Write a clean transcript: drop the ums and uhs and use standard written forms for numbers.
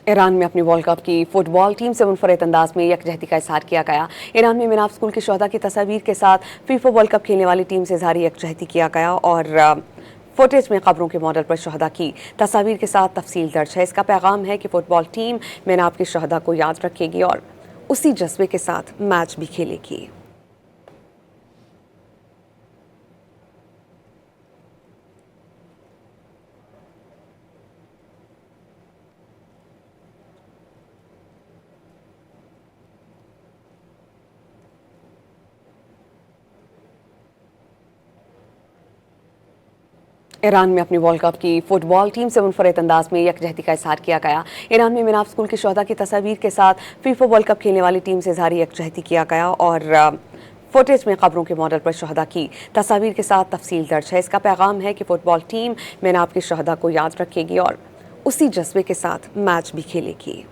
Iran में अपनी world cup की फुटबॉल टीम से मुनफरद अंदाज में यकजहती का इजहार किया गया। ईरान में मिनाफ स्कूल के शोहदा की तस्वीर के साथ फीफा वर्ल्ड कप खेलने वाली टीम से इजहार यकजहती किया गया और फुटेज में कब्रों के मॉडल पर शोहदा की तस्वीर के साथ तफसील दर्ज है। इसका पैगाम है कि फुटबॉल टीम मिनाफ के शोहदा को याद रखेगी और उसी जज्बे के साथ मैच भी खेलेगी। ईरान में अपनी वर्ल्ड कप की फुटबॉल टीम से मुनफरद अंदाज में यकजहती का इजहार किया गया। ईरान में मिनाफ स्कूल के शोहदा की तस्वीर के साथ फीफा वर्ल्ड कप खेलने वाली टीम से इजहार यकजहती किया गया और फुटेज में कब्रों के मॉडल पर शोहदा की तस्वीर के साथ तफसील दर्ज है। इसका पैगाम है कि फुटबॉल टीम मिनाफ के शोहदा को याद रखेगी और उसी जज्बे के साथ मैच भी खेलेगी।